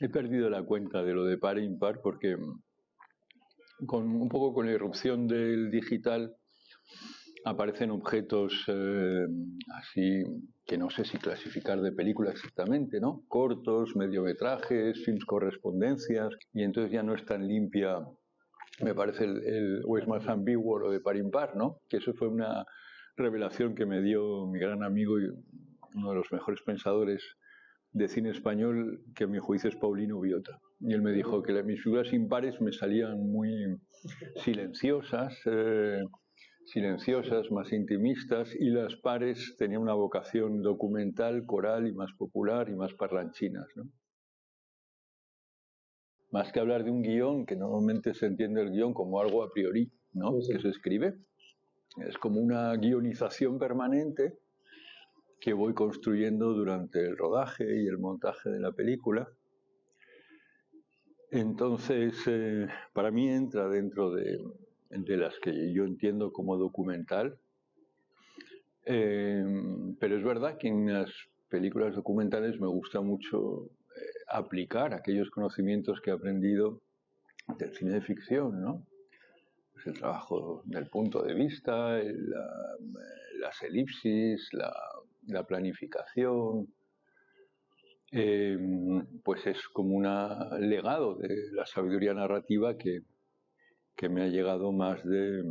He perdido la cuenta de lo de par e impar porque un poco con la irrupción del digital aparecen objetos así que no sé si clasificar de película exactamente, ¿no? Cortos, mediometrajes, films correspondencias, y entonces ya no es tan limpia, me parece, o es más ambiguo lo de par impar, ¿no? Que eso fue una revelación que me dio mi gran amigo y uno de los mejores pensadores de cine español, que a mi juicio es Paulino Biota. Y él me dijo que mis figuras impares me salían muy silenciosas, más intimistas, y las pares tenían una vocación documental, coral y más popular y más parlanchinas, ¿no? Más que hablar de un guión, que normalmente se entiende el guión como algo a priori, ¿no? Sí. Que se escribe, es como una guionización permanente que voy construyendo durante el rodaje y el montaje de la película. Entonces, para mí entra dentro de las que yo entiendo como documental, pero es verdad que en las películas documentales me gusta mucho aplicar aquellos conocimientos que he aprendido del cine de ficción, ¿no? Pues el trabajo del punto de vista, las elipsis, la planificación, pues es como un legado de la sabiduría narrativa que me ha llegado más de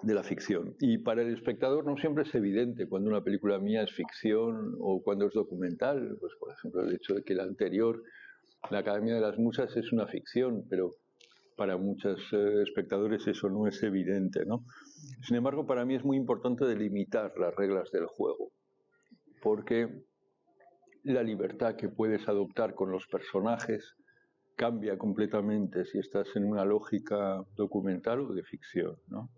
la ficción. Y para el espectador no siempre es evidente cuando una película mía es ficción o cuando es documental. Pues, por ejemplo, el hecho de que la anterior, La Academia de las Musas, es una ficción, pero para muchos espectadores eso no es evidente, ¿no? Sin embargo, para mí es muy importante delimitar las reglas del juego, porque la libertad que puedes adoptar con los personajes cambia completamente si estás en una lógica documental o de ficción, ¿no?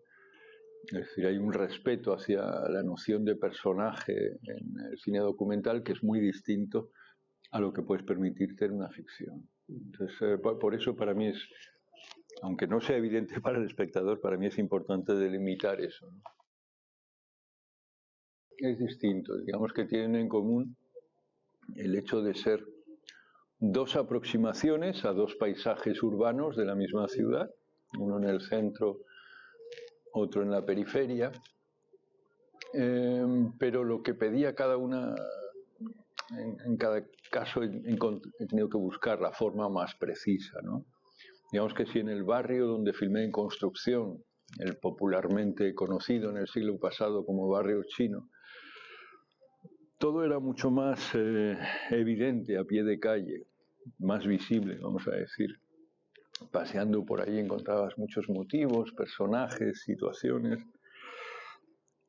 Es decir, hay un respeto hacia la noción de personaje en el cine documental que es muy distinto a lo que puedes permitirte en una ficción. Entonces, por eso para mí es, aunque no sea evidente para el espectador, para mí es importante delimitar eso, ¿no? Es distinto, digamos que tienen en común el hecho de ser dos aproximaciones a dos paisajes urbanos de la misma ciudad, uno en el centro, otro en la periferia, pero lo que pedía cada una, en cada caso he tenido que buscar la forma más precisa, ¿no? Digamos que si en el barrio donde filmé En Construcción, el popularmente conocido en el siglo pasado como barrio chino, todo era mucho más evidente a pie de calle, más visible, vamos a decir. Paseando por ahí encontrabas muchos motivos, personajes, situaciones.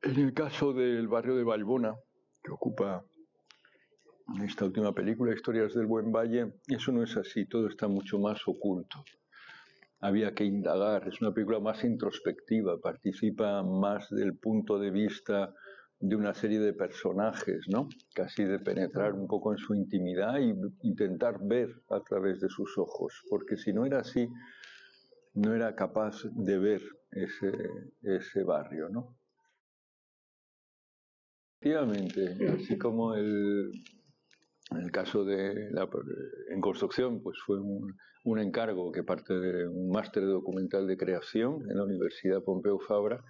En el caso del barrio de Vallbona, que ocupa esta última película, Historias del Buen Valle, eso no es así, todo está mucho más oculto. Había que indagar, es una película más introspectiva, participa más del punto de vista de una serie de personajes, ¿no? Casi de penetrar un poco en su intimidad e intentar ver a través de sus ojos, porque si no era así, no era capaz de ver ese barrio, ¿no? Efectivamente, así como en el caso de En Construcción, pues fue un encargo que parte de un máster de documental de creación en la Universidad Pompeu Fabra.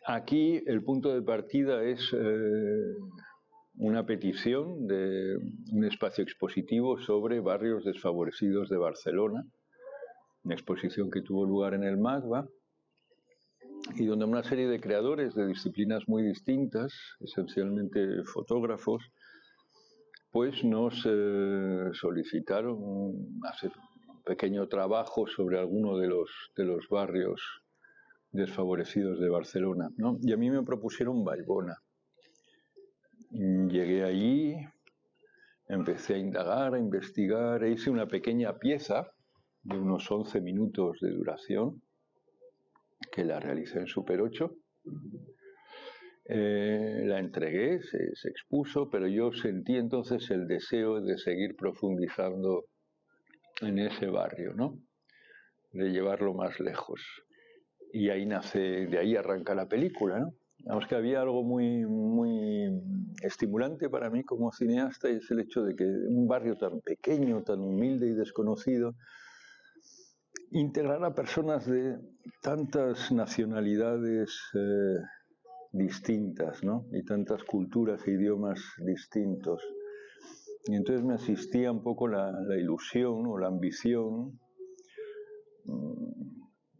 Aquí el punto de partida es una petición de un espacio expositivo sobre barrios desfavorecidos de Barcelona, una exposición que tuvo lugar en el MACBA, y donde una serie de creadores de disciplinas muy distintas, esencialmente fotógrafos, pues nos solicitaron hacer un pequeño trabajo sobre alguno de los barrios desfavorecidos de Barcelona, ¿no? Y a mí me propusieron Vallbona. Llegué allí, empecé a indagar, a investigar, e hice una pequeña pieza de unos 11 minutos de duración, que la realicé en Super 8. La entregué, se expuso, pero yo sentí entonces el deseo de seguir profundizando en ese barrio, ¿no? De llevarlo más lejos. Y ahí nace, de ahí arranca la película, ¿no? Digamos que había algo muy estimulante para mí como cineasta, y es el hecho de que un barrio tan pequeño, tan humilde y desconocido, integrar a personas de tantas nacionalidades distintas, ¿no? Y tantas culturas e idiomas distintos. Y entonces me asistía un poco la ilusión o la ambición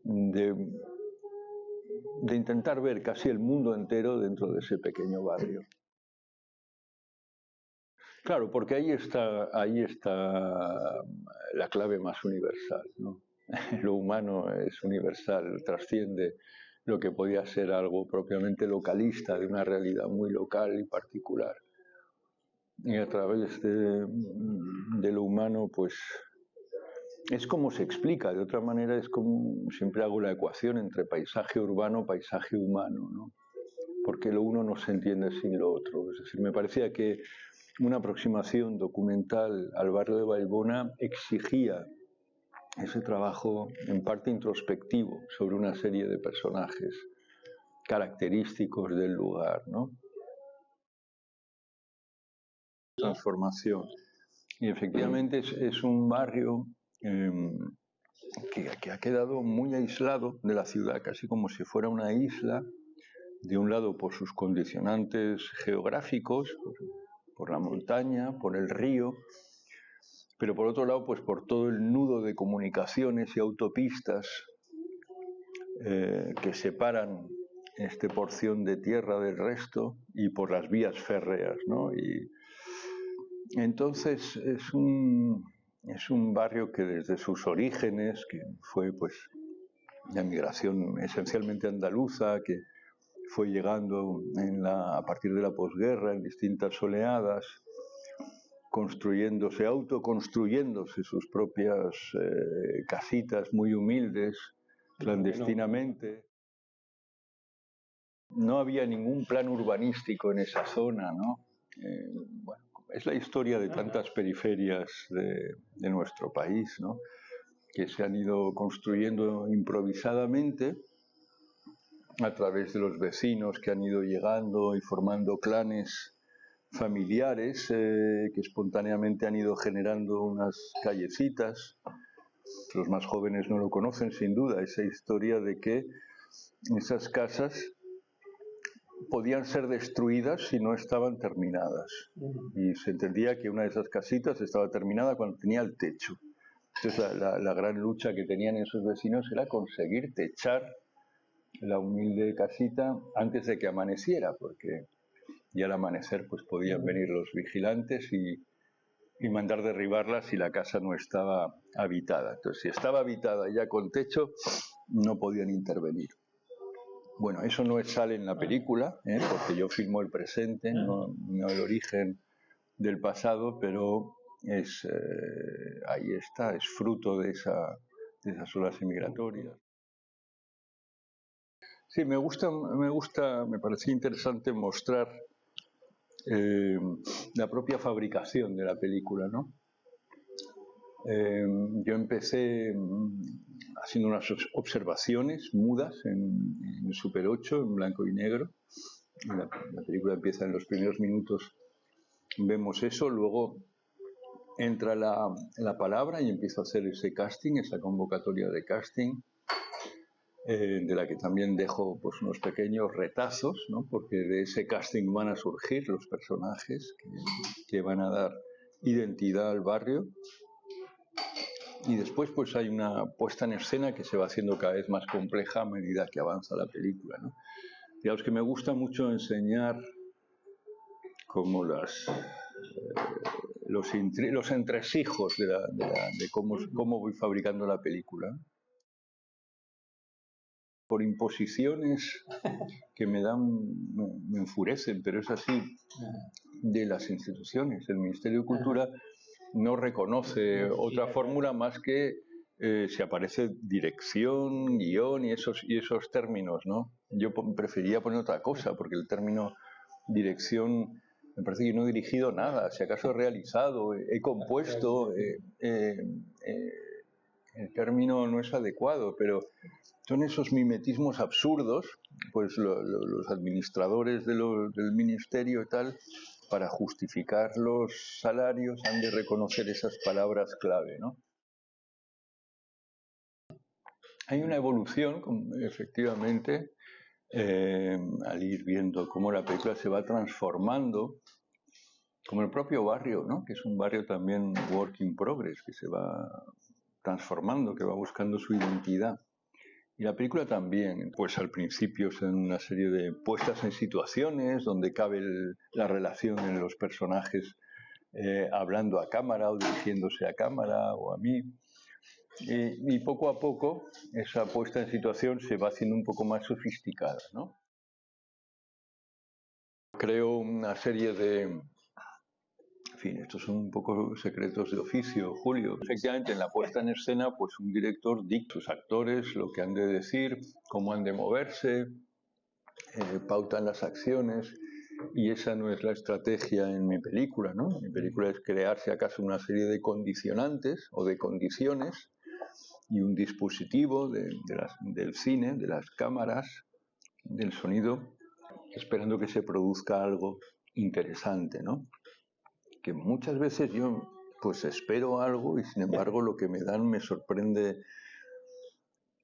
de intentar ver casi el mundo entero dentro de ese pequeño barrio. Claro, porque ahí está la clave más universal, ¿no? Lo humano es universal, trasciende lo que podía ser algo propiamente localista, de una realidad muy local y particular. Y a través de lo humano, pues es como se explica. De otra manera, es como siempre hago la ecuación entre paisaje urbano, paisaje humano, ¿no? Porque lo uno no se entiende sin lo otro. Es decir, me parecía que una aproximación documental al barrio de Vallbona exigía ese trabajo en parte introspectivo sobre una serie de personajes característicos del lugar, ¿no? Transformación. Y efectivamente es un barrio que ha quedado muy aislado de la ciudad, casi como si fuera una isla, de un lado por sus condicionantes geográficos, por la montaña, por el río, pero por otro lado, pues por todo el nudo de comunicaciones y autopistas que separan esta porción de tierra del resto, y por las vías férreas, ¿no? Y entonces es un barrio que desde sus orígenes, que fue pues la migración esencialmente andaluza, que fue llegando a partir de la posguerra en distintas oleadas, autoconstruyéndose sus propias casitas muy humildes, clandestinamente. No había ningún plan urbanístico en esa zona, ¿no? Bueno, es la historia de tantas periferias de nuestro país, ¿no? Que se han ido construyendo improvisadamente a través de los vecinos que han ido llegando y formando clanes familiares que espontáneamente han ido generando unas callecitas. Los más jóvenes no lo conocen, sin duda, esa historia de que esas casas podían ser destruidas si no estaban terminadas. Y se entendía que una de esas casitas estaba terminada cuando tenía el techo. Entonces la gran lucha que tenían esos vecinos era conseguir techar la humilde casita antes de que amaneciera, porque ya al amanecer pues podían venir los vigilantes y mandar derribarla si la casa no estaba habitada. Entonces, si estaba habitada ya con techo, no podían intervenir. Bueno, eso no sale en la película, porque yo filmo el presente, no el origen del pasado, pero ahí está, es fruto de esas olas emigratorias. Sí, me parecía interesante mostrar la propia fabricación de la película, ¿no? Yo empecé haciendo unas observaciones mudas en Super 8, en blanco y negro. La película empieza en los primeros minutos, vemos eso, luego entra la palabra y empiezo a hacer ese casting, esa convocatoria de casting, de la que también dejo pues unos pequeños retazos, ¿no? Porque de ese casting van a surgir los personajes que van a dar identidad al barrio. Y después pues hay una puesta en escena que se va haciendo cada vez más compleja a medida que avanza la película, ¿no? Digamos que me gusta mucho enseñar como los entresijos de cómo voy fabricando la película. Por imposiciones que me enfurecen, pero es así, de las instituciones. El Ministerio de Cultura no reconoce otra fórmula más que si aparece dirección, guión y esos términos, ¿no? Yo prefería poner otra cosa, porque el término dirección me parece que no he dirigido nada, si acaso he realizado, he compuesto, el término no es adecuado, pero son esos mimetismos absurdos, pues los administradores del ministerio y tal, para justificar los salarios han de reconocer esas palabras clave, ¿no? Hay una evolución, efectivamente, al ir viendo cómo la película se va transformando, como el propio barrio, ¿no? Que es un barrio también work in progress, que se va transformando, que va buscando su identidad. Y la película también, pues al principio son una serie de puestas en situaciones donde cabe la relación en los personajes hablando a cámara o dirigiéndose a cámara o a mí. Y poco a poco esa puesta en situación se va haciendo un poco más sofisticada, ¿no? Creo una serie de... En fin, estos son un poco secretos de oficio, Julio. Efectivamente, en la puesta en escena, pues un director dicta a sus actores lo que han de decir, cómo han de moverse, pautan las acciones, y esa no es la estrategia en mi película, ¿no? Mi película es crear, si acaso, una serie de condicionantes o de condiciones y un dispositivo del cine, de las cámaras, del sonido, esperando que se produzca algo interesante, ¿no? Que muchas veces yo pues espero algo y sin embargo lo que me dan me sorprende,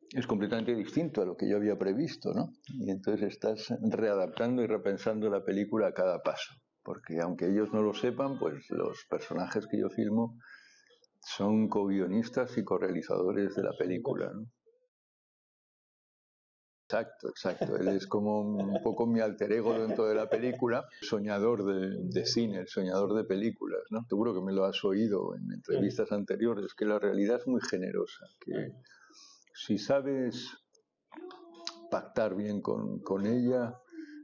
es completamente distinto a lo que yo había previsto, ¿no? Y entonces estás readaptando y repensando la película a cada paso, porque aunque ellos no lo sepan, pues los personajes que yo filmo son co-guionistas y co-realizadores de la película, ¿no? Exacto, exacto. Él es como un poco mi alter ego dentro de la película, soñador de cine, el soñador de películas, ¿no? Seguro que me lo has oído en entrevistas anteriores, que la realidad es muy generosa, que si sabes pactar bien con ella,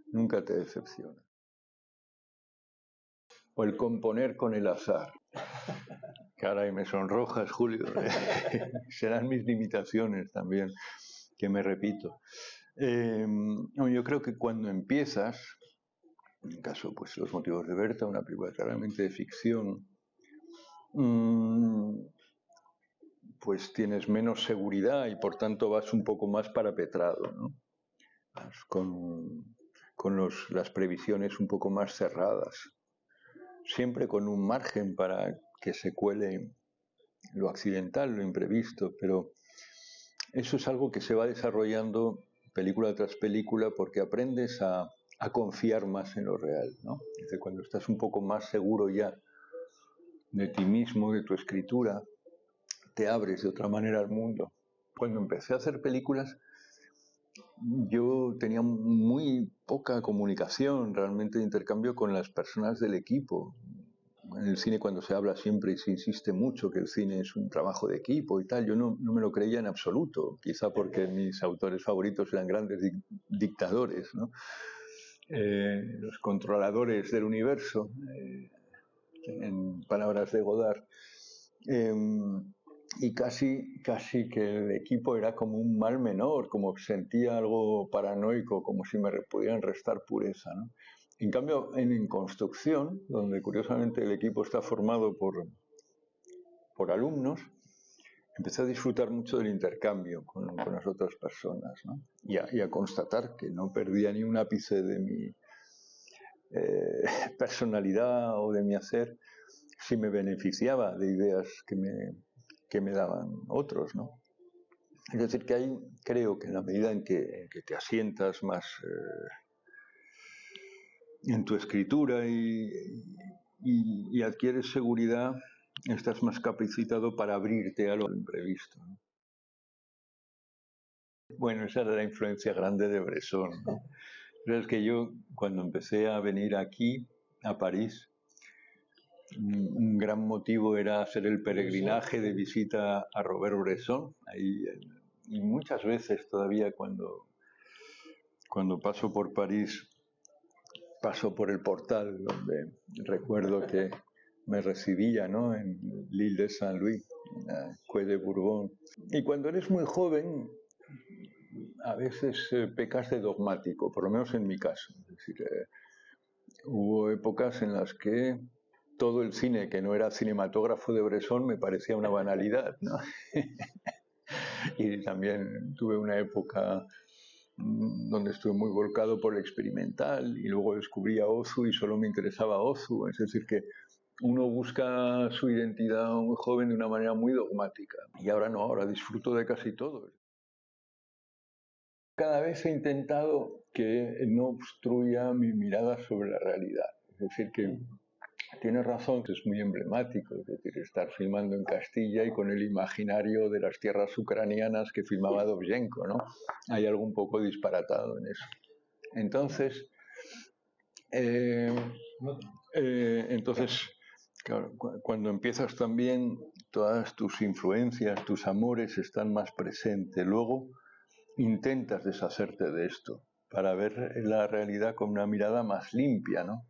nunca te decepciona. O el componer con el azar. Caray, me sonrojas, Julio. Serán mis limitaciones también, que me repito. Yo creo que cuando empiezas, en el caso, pues Los motivos de Berta, una película claramente de ficción, pues tienes menos seguridad y por tanto vas un poco más parapetrado, ¿no? Vas con las previsiones un poco más cerradas, siempre con un margen para que se cuele lo accidental, lo imprevisto, pero eso es algo que se va desarrollando película tras película porque aprendes a confiar más en lo real, ¿no? Desde cuando estás un poco más seguro ya de ti mismo, de tu escritura, te abres de otra manera al mundo. Cuando empecé a hacer películas, yo tenía muy poca comunicación, realmente de intercambio con las personas del equipo. En el cine, cuando se habla siempre y se insiste mucho que el cine es un trabajo de equipo y tal, yo no me lo creía en absoluto, quizá porque mis autores favoritos eran grandes dictadores, ¿no? Los controladores del universo, en palabras de Godard. Y casi que el equipo era como un mal menor, como que sentía algo paranoico, como si me pudieran restar pureza, ¿no? En cambio, en construcción, donde curiosamente el equipo está formado por alumnos, empecé a disfrutar mucho del intercambio con las otras personas, ¿no? Y a constatar que no perdía ni un ápice de mi personalidad o de mi hacer si me beneficiaba de ideas que me daban otros, ¿no? Es decir, que ahí creo que en la medida en que te asientas más en tu escritura y adquieres seguridad, estás más capacitado para abrirte a lo imprevisto, ¿no? Bueno, esa era la influencia grande de Bresson, ¿no? Pero es que yo, cuando empecé a venir aquí, a París, un gran motivo era hacer el peregrinaje de visita a Robert Bresson. Ahí, y muchas veces todavía cuando paso por París, paso por el portal donde recuerdo que me recibía, ¿no? En l'Île de Saint-Louis, en la Quai de Bourbon. Y cuando eres muy joven, a veces pecas de dogmático, por lo menos en mi caso. Es decir, hubo épocas en las que todo el cine que no era cinematógrafo de Bresson me parecía una banalidad, ¿no? Y también tuve una época donde estuve muy volcado por el experimental y luego descubrí a Ozu y solo me interesaba Ozu. Es decir, que uno busca su identidad muy joven de una manera muy dogmática. Y ahora no, ahora disfruto de casi todo. Cada vez he intentado que no obstruya mi mirada sobre la realidad. Es decir, que tienes razón, que es muy emblemático, es decir, estar filmando en Castilla y con el imaginario de las tierras ucranianas que filmaba Dovzhenko, ¿no? Hay algo un poco disparatado en eso. Entonces, claro, cuando empiezas también, todas tus influencias, tus amores están más presentes. Luego intentas deshacerte de esto para ver la realidad con una mirada más limpia, ¿no?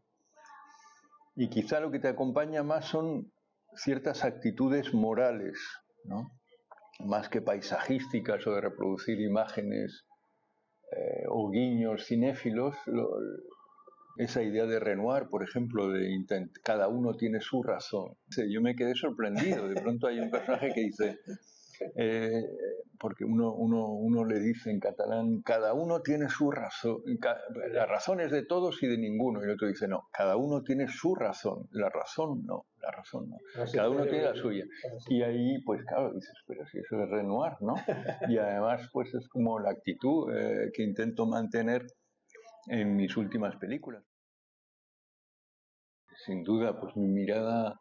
Y quizá lo que te acompaña más son ciertas actitudes morales, ¿no? Más que paisajísticas o de reproducir imágenes o guiños cinéfilos. Esa idea de Renoir, por ejemplo, de cada uno tiene su razón. Yo me quedé sorprendido. De pronto hay un personaje que dice, porque uno le dice en catalán, cada uno tiene su razón, la razón es de todos y de ninguno. Y el otro dice, no, cada uno tiene su razón, la razón no. Cada uno tiene la suya. Y ahí, pues claro, dices, pero si eso es Renoir, ¿no? Y además, pues es como la actitud que intento mantener en mis últimas películas. Sin duda, pues mi mirada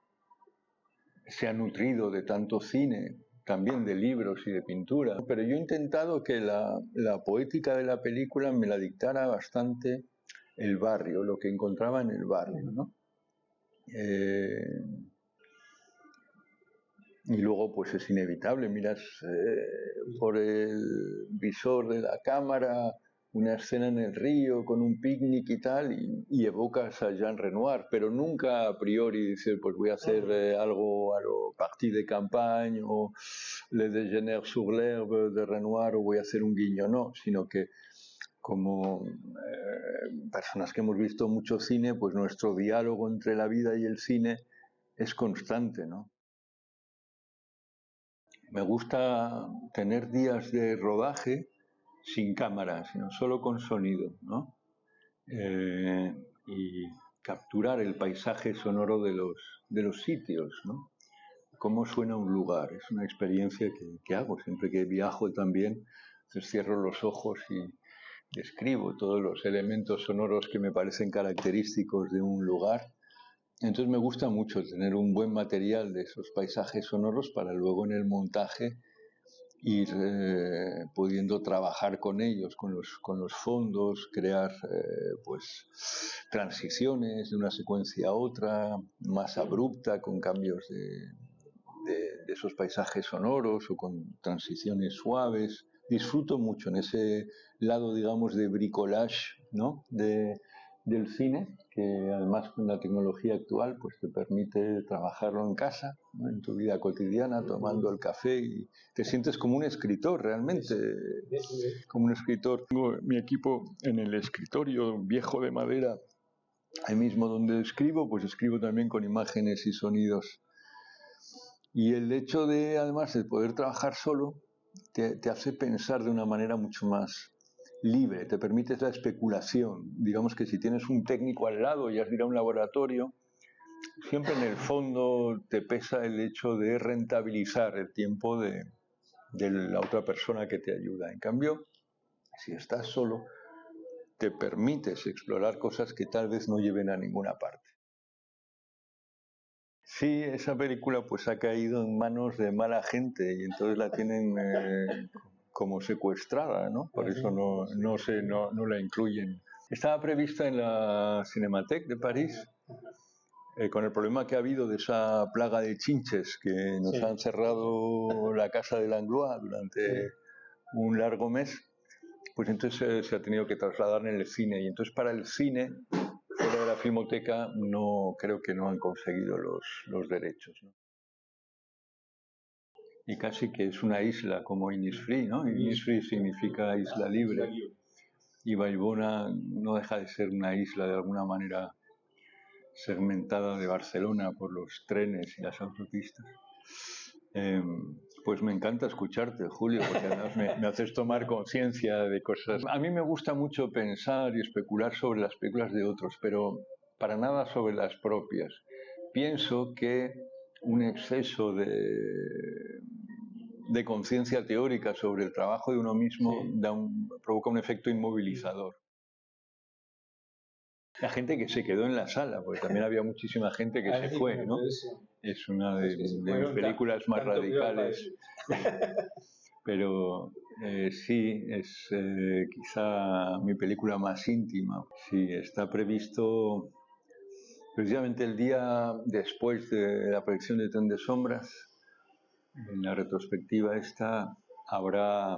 se ha nutrido de tanto cine, también de libros y de pintura, pero yo he intentado que la poética de la película me la dictara bastante el barrio, lo que encontraba en el barrio, ¿no? Y luego pues es inevitable, miras por el visor de la cámara una escena en el río con un picnic y tal, y evocas a Jean Renoir, pero nunca a priori dices, pues voy a hacer algo a lo Parti de Campagne o Le Déjeuner sur l'herbe de Renoir, o voy a hacer un guiño, no, sino que como personas que hemos visto mucho cine, pues nuestro diálogo entre la vida y el cine es constante, ¿no? Me gusta tener días de rodaje sin cámara, sino solo con sonido, ¿no? Y capturar el paisaje sonoro de los sitios, ¿no? Cómo suena un lugar. Es una experiencia que hago siempre que viajo también. Entonces cierro los ojos y escribo todos los elementos sonoros que me parecen característicos de un lugar. Entonces me gusta mucho tener un buen material de esos paisajes sonoros para luego en el montaje ir pudiendo trabajar con ellos, con los fondos, crear pues transiciones de una secuencia a otra, más abrupta, con cambios de esos paisajes sonoros o con transiciones suaves. Disfruto mucho en ese lado, digamos, de bricolage, ¿no? Del cine, que además con la tecnología actual pues te permite trabajarlo en casa, ¿no? En tu vida cotidiana, tomando el café, y te sientes como un escritor realmente, como un escritor. Tengo mi equipo en el escritorio viejo de madera, ahí mismo donde escribo, pues escribo también con imágenes y sonidos. Y el hecho de, además, de poder trabajar solo, te hace pensar de una manera mucho más libre, te permite la especulación. Digamos que si tienes un técnico al lado y has de ir a un laboratorio, siempre en el fondo te pesa el hecho de rentabilizar el tiempo de la otra persona que te ayuda. En cambio, si estás solo, te permites explorar cosas que tal vez no lleven a ninguna parte. Sí, esa película pues ha caído en manos de mala gente y entonces la tienen como secuestrada, ¿no? Por eso no la incluyen. Estaba prevista en la Cinémathèque de París, con el problema que ha habido de esa plaga de chinches que nos han cerrado la casa de Langlois durante un largo mes, pues entonces se ha tenido que trasladar en el cine. Y entonces para el cine, fuera de la Filmoteca, no creo que no han conseguido los derechos, ¿no? Y casi que es una isla como Innisfree, ¿no? Innisfree significa isla libre. Y Vallbona no deja de ser una isla de alguna manera segmentada de Barcelona por los trenes y las autopistas. Pues me encanta escucharte, Julio, porque además me haces tomar conciencia de cosas. A mí me gusta mucho pensar y especular sobre las películas de otros, pero para nada sobre las propias. Pienso que un exceso de conciencia teórica sobre el trabajo de uno mismo provoca un efecto inmovilizador. La gente que se quedó en la sala, porque también había muchísima gente que se fue, ¿no? Es una de mis películas más radicales. Pero sí, es quizá mi película más íntima. Sí, está previsto precisamente el día después de la proyección de Tren de Sombras. En la retrospectiva esta habrá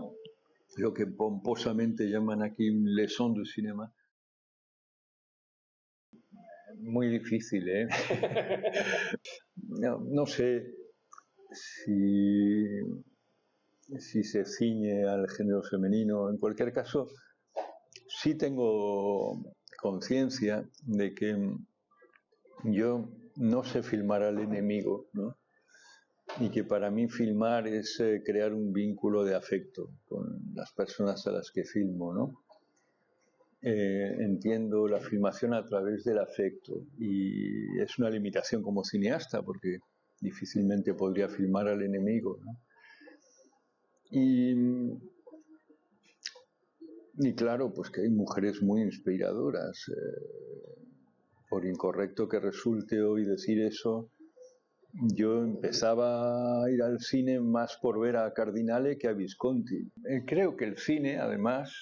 lo que pomposamente llaman aquí un leçon de cinéma. Muy difícil, ¿eh? No sé si se ciñe al género femenino. En cualquier caso, sí tengo conciencia de que yo no sé filmar al enemigo, ¿no? Y que para mí filmar es crear un vínculo de afecto con las personas a las que filmo, ¿no? Entiendo la filmación a través del afecto y es una limitación como cineasta porque difícilmente podría filmar al enemigo, ¿no? Y claro, pues que hay mujeres muy inspiradoras. Por incorrecto que resulte hoy decir eso, yo empezaba a ir al cine más por ver a Cardinale que a Visconti. Creo que el cine, además,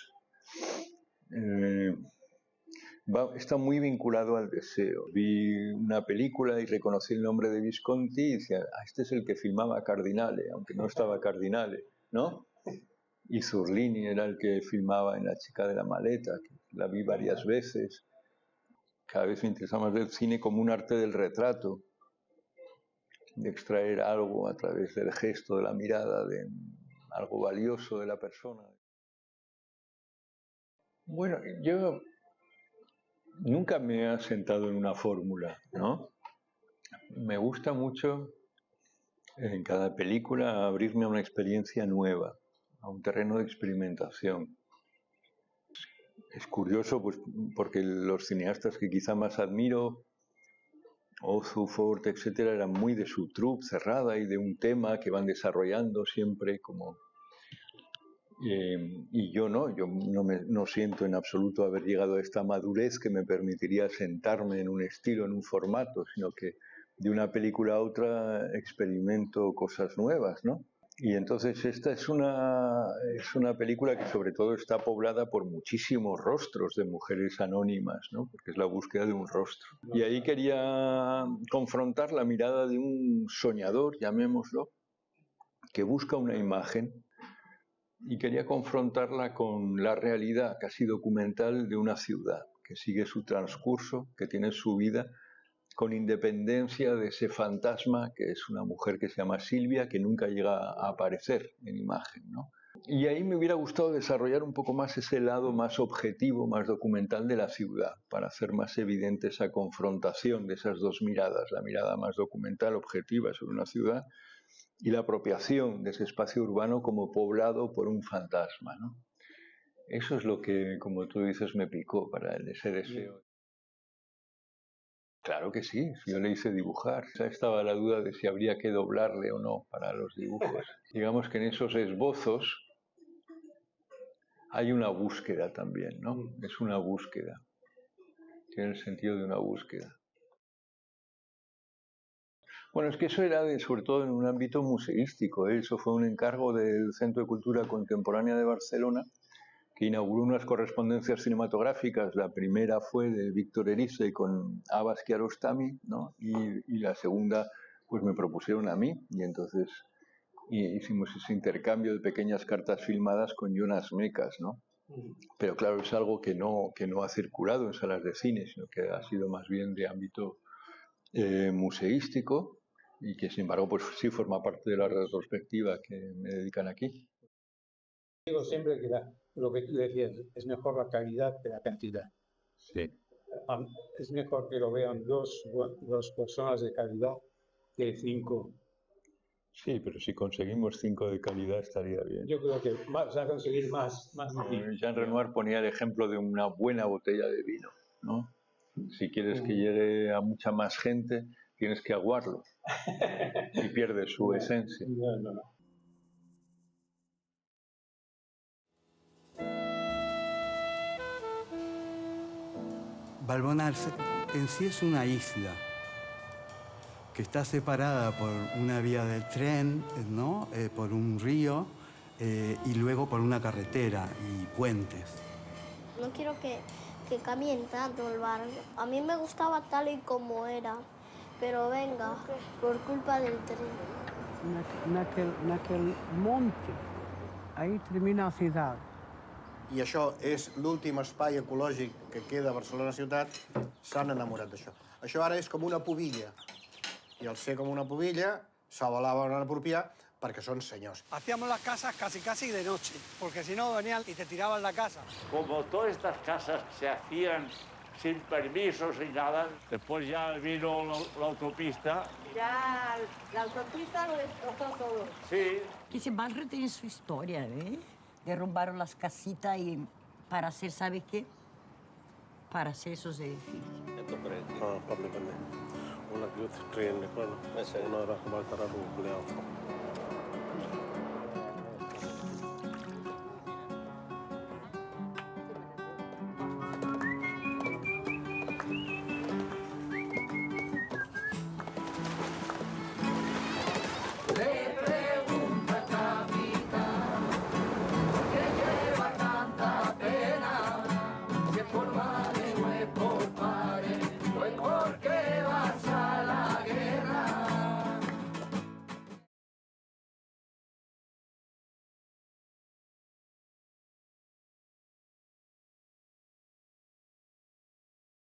está muy vinculado al deseo. Vi una película y reconocí el nombre de Visconti y decía, este es el que filmaba Cardinale, aunque no estaba Cardinale, ¿no? Y Zurlini era el que filmaba en La chica de la maleta, que la vi varias veces. Cada vez me interesa más el cine como un arte del retrato, de extraer algo a través del gesto, de la mirada, de algo valioso de la persona. Bueno, yo nunca me he sentado en una fórmula, ¿no? Me gusta mucho en cada película abrirme a una experiencia nueva, a un terreno de experimentación. Es curioso, pues, porque los cineastas que quizá más admiro, Ozu, Ford, etcétera, eran muy de su troupe cerrada y de un tema que van desarrollando siempre como... y yo no siento en absoluto haber llegado a esta madurez que me permitiría sentarme en un estilo, en un formato, sino que de una película a otra experimento cosas nuevas, ¿no? Y entonces esta es una película que sobre todo está poblada por muchísimos rostros de mujeres anónimas, ¿no? Porque es la búsqueda de un rostro. Y ahí quería confrontar la mirada de un soñador, llamémoslo, que busca una imagen y quería confrontarla con la realidad casi documental de una ciudad que sigue su transcurso, que tiene su vida, con independencia de ese fantasma que es una mujer que se llama Silvia, que nunca llega a aparecer en imagen, ¿no? Y ahí me hubiera gustado desarrollar un poco más ese lado más objetivo, más documental de la ciudad, para hacer más evidente esa confrontación de esas dos miradas, la mirada más documental, objetiva sobre una ciudad, y la apropiación de ese espacio urbano como poblado por un fantasma, ¿no? Eso es lo que, como tú dices, me picó para ese deseo. Claro que sí, yo le hice dibujar. Ya estaba la duda de si habría que doblarle o no para los dibujos. Digamos que en esos esbozos hay una búsqueda también, ¿no? Es una búsqueda. Tiene el sentido de una búsqueda. Bueno, es que eso era sobre todo en un ámbito museístico, ¿eh? Eso fue un encargo del Centro de Cultura Contemporánea de Barcelona, que inauguró unas correspondencias cinematográficas. La primera fue de Víctor Erice con Abbas Kiarostami, ¿no? Y la segunda, pues me propusieron a mí, y entonces hicimos ese intercambio de pequeñas cartas filmadas con Jonas Mekas, ¿no? Pero claro, es algo que no ha circulado en salas de cine, sino que ha sido más bien de ámbito museístico y que sin embargo pues sí forma parte de la retrospectiva que me dedican aquí. Digo siempre que lo que tú decías, es mejor la calidad que la cantidad. Sí. Es mejor que lo vean dos personas de calidad que 5 Sí, pero si conseguimos 5 de calidad estaría bien. Yo creo que vas a conseguir más. Jean Renoir ponía el ejemplo de una buena botella de vino, ¿no? Si quieres que llegue a mucha más gente, tienes que aguarlo y pierde su esencia. No. Valbonal en sí es una isla que está separada por una vía del tren, ¿no? Por un río y luego por una carretera y puentes. No quiero que cambien tanto el barrio. A mí me gustaba tal y como era, pero venga, por culpa del tren. En aquel monte, ahí termina la ciudad. I això és l'últim espai ecològic que queda a Barcelona ciutat, s'han enamorat d'això. Això ara és com una pubilla. I al ser com una pubilla, se la van apropiar perquè són senyors. Hacíamos las casas casi de noche, porque si no venían y te tiraban la casa. Como todas estas casas se hacían sin permisos y nada, después ya vino la autopista. Ya la autopista lo destrozó todo. Sí. Que ese barrio tiene su historia, ¿eh? Derrumbaron las casitas y para hacer, ¿sabes qué? Para hacer esos edificios. Parli per me. Una chiusa trend, quello. Una era come il terreno